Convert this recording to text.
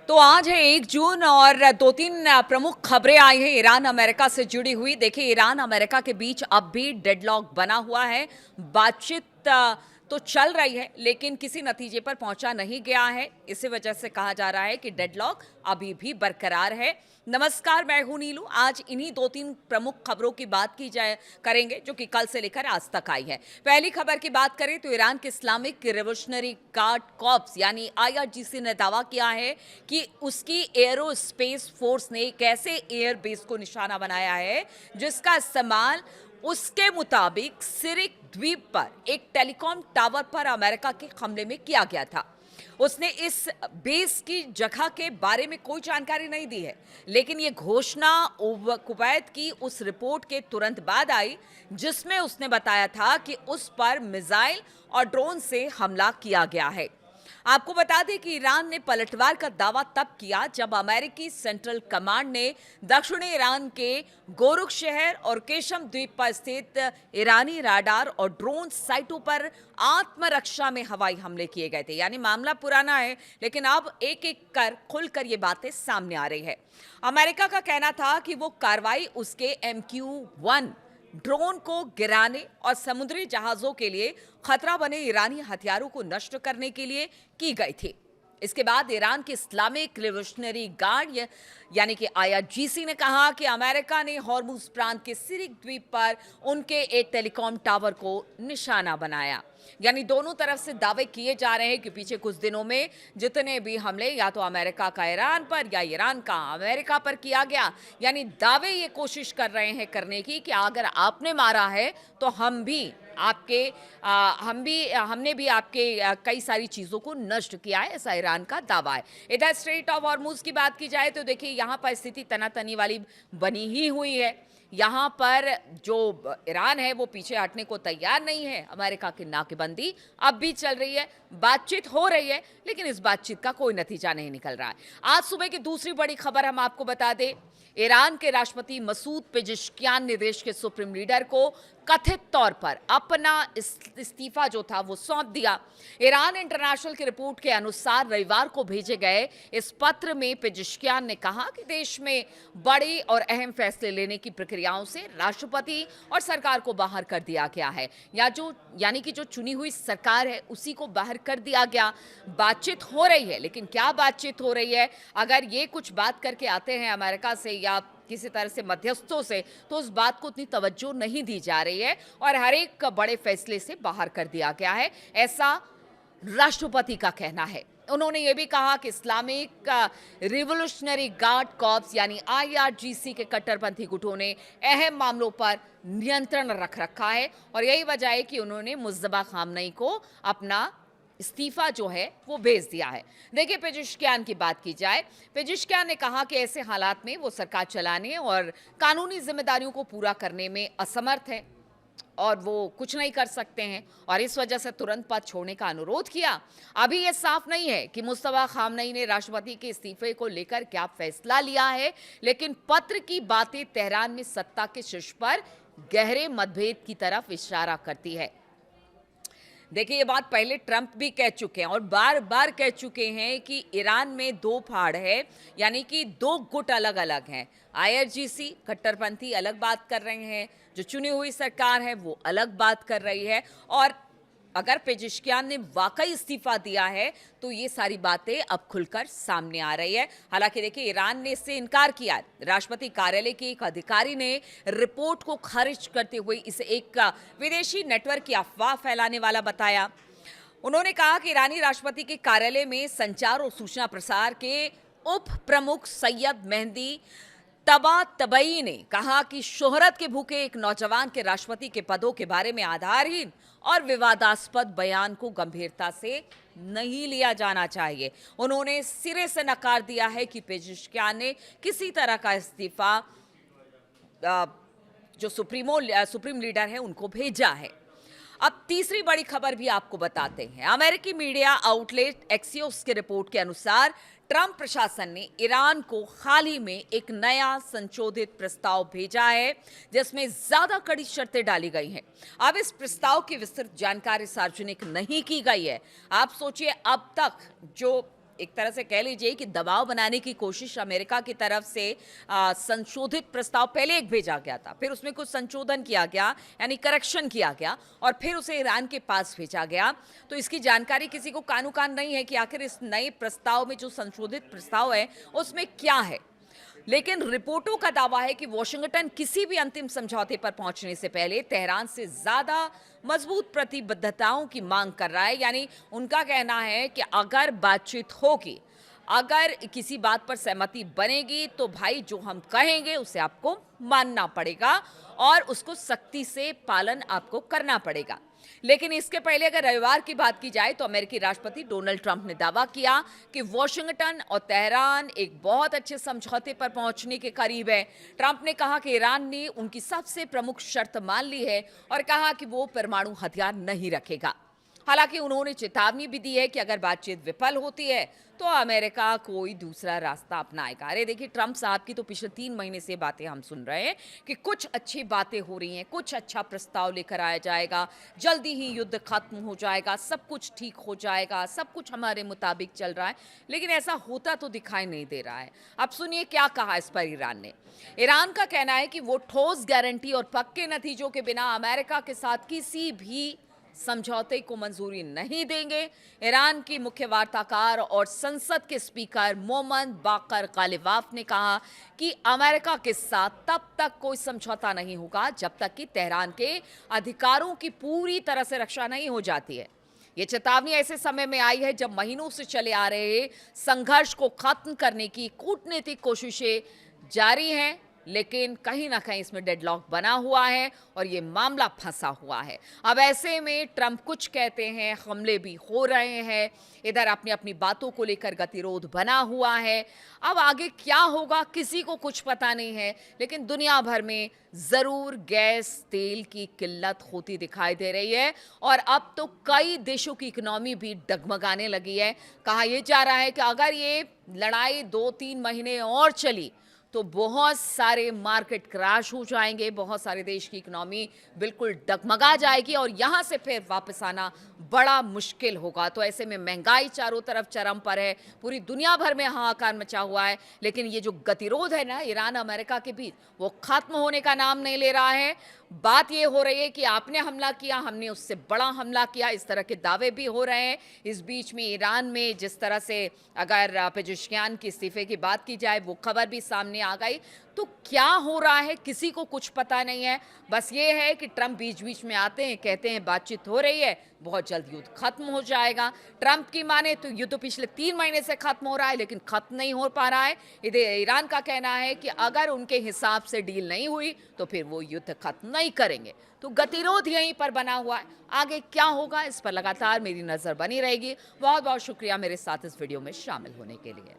तो आज है 1 जून और दो तीन प्रमुख खबरें आई हैं ईरान अमेरिका से जुड़ी हुई। देखिए, ईरान अमेरिका के बीच अब भी डेडलॉक बना हुआ है। बातचीत तो चल रही है लेकिन किसी नतीजे पर पहुंचा नहीं गया है। इसी वजह से कहा जा रहा है कि डेडलॉक अभी भी बरकरार है। नमस्कार, मैं हूं नीलू। आज इन्हीं दो तीन प्रमुख खबरों की बात की जाए करेंगे जो कि कल से लेकर आज तक आई है। पहली खबर की बात करें तो ईरान के इस्लामिक रिवोल्यूशनरी गार्ड कॉर्प्स यानी आईआरजीसी ने दावा किया है कि उसकी एरोस्पेस फोर्स ने एक ऐसे एयरबेस को निशाना बनाया है जिसका इस्तेमाल उसके मुताबिक सिरिक द्वीप पर एक टेलीकॉम टावर पर अमेरिका के हमले में किया गया था। उसने इस बेस की जगह के बारे में कोई जानकारी नहीं दी है, लेकिन यह घोषणा कुवैत की उस रिपोर्ट के तुरंत बाद आई जिसमें उसने बताया था कि उस पर मिसाइल और ड्रोन से हमला किया गया है। आपको बता दें कि ईरान ने पलटवार का दावा तब किया जब अमेरिकी सेंट्रल कमांड ने दक्षिणी ईरान के गोरुख शहर और केशम द्वीप पर स्थित ईरानी राडार और ड्रोन साइटों पर आत्मरक्षा में हवाई हमले किए गए थे। यानी मामला पुराना है लेकिन अब एक एक कर खुलकर ये बातें सामने आ रही है। अमेरिका का कहना था कि वो कार्रवाई उसके MQ-1 ड्रोन को गिराने और समुद्री जहाजों के लिए खतरा बने ईरानी हथियारों को नष्ट करने के लिए की गई थी। इसके बाद ईरान के इस्लामिक रिवोल्यूशनरी गार्ड यानी कि आईआरजीसी ने कहा कि अमेरिका ने हॉर्मुज प्रांत के सिरिक द्वीप पर उनके एक टेलीकॉम टावर को निशाना बनाया। यानी दोनों तरफ से दावे किए जा रहे हैं कि पीछे कुछ दिनों में जितने भी हमले या तो अमेरिका का ईरान पर या ईरान का अमेरिका पर किया गया, यानी दावे ये कोशिश कर रहे हैं करने की कि अगर आपने मारा है तो हम भी आपके हमने भी आपके कई सारी चीजों को नष्ट किया है, ऐसा ईरान का दावा है। इधर स्ट्रेट ऑफ हॉर्मुज की बात की जाए तो देखिए यहां पर स्थिति तनातनी वाली बनी ही हुई है। यहाँ पर जो ईरान है वो पीछे हटने को तैयार नहीं है। अमेरिका की नाकेबंदी अब भी चल रही है, बातचीत हो रही है, लेकिन इस बातचीत का कोई नतीजा नहीं निकल रहा है। आज सुबह की दूसरी बड़ी खबर हम आपको बता दें, ईरान के राष्ट्रपति मसूद पेजेश्कियान ने देश के सुप्रीम लीडर को कथित तौर पर अपना इस्तीफा जो था वो सौंप दिया। ईरान इंटरनेशनल की रिपोर्ट के अनुसार रविवार को भेजे गए इस पत्र में पेजेश्कियान ने कहा कि देश में बड़े और अहम फैसले लेने की प्रक्रियाओं से राष्ट्रपति और सरकार को बाहर कर दिया गया है, यानी कि जो चुनी हुई सरकार है उसी को बाहर कर दिया गया। बातचीत हो रही है, लेकिन क्या बातचीत हो रही है? अगर ये कुछ बात करके आते हैं अमेरिका से या किसी तरह से मध्यस्थों से, तो उस बात को उतनी तवज्जो नहीं दी जा रही है और हर एक बड़े फैसले से बाहर कर दिया गया है, ऐसा राष्ट्रपति का कहना है। उन्होंने ये भी कहा कि इस्लामिक रिवोल्यूशनरी गार्ड कॉर्प्स यानी आईआरजीसी के कट्टरपंथी गुटों ने अहम मामलों पर नियंत्रण रख रखा है और यही वजह है कि उन्होंने मुज्तबा खामनई को अपना इस्तीफा जो है वो भेज दिया है। देखिए, पेजेश्कियान की बात की जाए, पेजेश्कियान ने कहा कि ऐसे हालात में वो सरकार चलाने और कानूनी जिम्मेदारियों को पूरा करने में असमर्थ है और वो कुछ नहीं कर सकते हैं और इस वजह से तुरंत पद छोड़ने का अनुरोध किया। अभी ये साफ नहीं है कि मुस्तफा खामनई ने राष्ट्रपति के इस्तीफे को लेकर क्या फैसला लिया है, लेकिन पत्र की बातें तेहरान में सत्ता के शीर्ष पर गहरे मतभेद की तरफ इशारा करती है। देखिए, ये बात पहले ट्रंप भी कह चुके हैं और बार बार कह चुके हैं कि ईरान में दो फाड़ है, यानी कि दो गुट अलग अलग हैं। आईआरजीसी कट्टरपंथी अलग बात कर रहे हैं, जो चुनी हुई सरकार है वो अलग बात कर रही है। और अगर पेजेश्कियान ने वाकई इस्तीफा दिया है तो ये सारी बातें अब खुलकर सामने आ रही है। हालांकि देखिए, ईरान ने इससे इनकार किया। राष्ट्रपति कार्यालय के एक अधिकारी ने रिपोर्ट को खारिज करते हुए इसे एक विदेशी नेटवर्क की अफवाह फैलाने वाला बताया। उन्होंने कहा कि ईरानी राष्ट्रपति के कार्यालय में संचार और सूचना प्रसार के उप प्रमुख सैयद मेहदी तबातबई ने कहा कि शोहरत के भूखे एक नौजवान के राष्ट्रपति के पदों के बारे में आधारहीन और विवादास्पद बयान को गंभीरता से नहीं लिया जाना चाहिए। उन्होंने सिरे से नकार दिया है कि पेजेश्कियान ने किसी तरह का इस्तीफा जो सुप्रीम लीडर है उनको भेजा है। अब तीसरी बड़ी खबर भी आपको बताते हैं। अमेरिकी मीडिया आउटलेट एक्सियोस की रिपोर्ट के अनुसार ट्रंप प्रशासन ने ईरान को हाल ही में एक नया संशोधित प्रस्ताव भेजा है जिसमें ज्यादा कड़ी शर्तें डाली गई हैं। अब इस प्रस्ताव की विस्तृत जानकारी सार्वजनिक नहीं की गई है। आप सोचिए, अब तक जो एक तरह से कह लीजिए कि दबाव बनाने की कोशिश अमेरिका की तरफ से संशोधित प्रस्ताव पहले एक भेजा गया था, फिर उसमें कुछ संशोधन किया गया, यानी करेक्शन किया गया और फिर उसे ईरान के पास भेजा गया। तो इसकी जानकारी किसी को कानो कान नहीं है कि आखिर इस नए प्रस्ताव में जो संशोधित प्रस्ताव है उसमें क्या है। लेकिन रिपोर्टों का दावा है कि वॉशिंगटन किसी भी अंतिम समझौते पर पहुंचने से पहले तेहरान से ज्यादा मजबूत प्रतिबद्धताओं की मांग कर रहा है। यानी उनका कहना है कि अगर बातचीत होगी, अगर किसी बात पर सहमति बनेगी तो भाई जो हम कहेंगे उसे आपको मानना पड़ेगा और उसको सख्ती से पालन आपको करना पड़ेगा। लेकिन इसके पहले अगर रविवार की बात की जाए तो अमेरिकी राष्ट्रपति डोनाल्ड ट्रंप ने दावा किया कि वॉशिंगटन और तेहरान एक बहुत अच्छे समझौते पर पहुंचने के करीब है। ट्रंप ने कहा कि ईरान ने उनकी सबसे प्रमुख शर्त मान ली है और कहा कि वो परमाणु हथियार नहीं रखेगा। हालांकि उन्होंने चेतावनी भी दी है कि अगर बातचीत विफल होती है तो अमेरिका कोई दूसरा रास्ता अपनाएगा। अरे देखिए, ट्रंप साहब की तो पिछले 3 महीने से बातें हम सुन रहे हैं कि कुछ अच्छी बातें हो रही हैं, कुछ अच्छा प्रस्ताव लेकर आया जाएगा, जल्दी ही युद्ध खत्म हो जाएगा, सब कुछ ठीक हो जाएगा, सब कुछ हमारे मुताबिक चल रहा है। लेकिन ऐसा होता तो दिखाई नहीं दे रहा है। अब सुनिए क्या कहा इस पर ईरान ने। ईरान का कहना है कि वो ठोस गारंटी और पक्के नतीजों के बिना अमेरिका के साथ किसी भी समझौते को मंजूरी नहीं देंगे। ईरान की मुख्य वार्ताकार और संसद के स्पीकर मोहम्मद बाकर गालिबाफ ने कहा कि अमेरिका के साथ तब तक कोई समझौता नहीं होगा जब तक कि तेहरान के अधिकारों की पूरी तरह से रक्षा नहीं हो जाती है। ये चेतावनी ऐसे समय में आई है जब महीनों से चले आ रहे संघर्ष को खत्म करने की कूटनीतिक कोशिशें जारी हैं, लेकिन कहीं ना कहीं इसमें डेडलॉक बना हुआ है और ये मामला फंसा हुआ है। अब ऐसे में ट्रंप कुछ कहते हैं, हमले भी हो रहे हैं, इधर अपनी अपनी बातों को लेकर गतिरोध बना हुआ है। अब आगे क्या होगा किसी को कुछ पता नहीं है, लेकिन दुनिया भर में जरूर गैस तेल की किल्लत होती दिखाई दे रही है और अब तो कई देशों की इकोनॉमी भी डगमगाने लगी है। कहा यह जा रहा है कि अगर ये लड़ाई 2-3 महीने और चली तो बहुत सारे मार्केट क्रैश हो जाएंगे, बहुत सारे देश की इकोनॉमी बिल्कुल डगमगा जाएगी और यहाँ से फिर वापस आना बड़ा मुश्किल होगा। तो ऐसे में महंगाई चारों तरफ चरम पर है, पूरी दुनिया भर में हाहाकार मचा हुआ है। लेकिन ये जो गतिरोध है ना ईरान अमेरिका के बीच, वो खत्म होने का नाम नहीं ले रहा है। बात ये हो रही है कि आपने हमला किया, हमने उससे बड़ा हमला किया, इस तरह के दावे भी हो रहे हैं। इस बीच में ईरान में जिस तरह से अगर पेजेश्कियान के इस्तीफे की बात की जाए वो खबर भी सामने आ गई। तो क्या हो रहा है किसी को कुछ पता नहीं है। बस ये है कि ट्रंप बीच बीच में आते हैं, कहते हैं बातचीत हो रही है, बहुत जल्द युद्ध खत्म हो जाएगा। ट्रंप की माने तो युद्ध पिछले 3 महीने से खत्म हो रहा है, लेकिन खत्म नहीं हो पा रहा है। इधर ईरान का कहना है कि अगर उनके हिसाब से डील नहीं हुई तो फिर वो युद्ध खत्म नहीं करेंगे। तो गतिरोध यहीं पर बना हुआ है। आगे क्या होगा इस पर लगातार मेरी नजर बनी रहेगी। बहुत बहुत शुक्रिया मेरे साथ इस वीडियो में शामिल होने के लिए।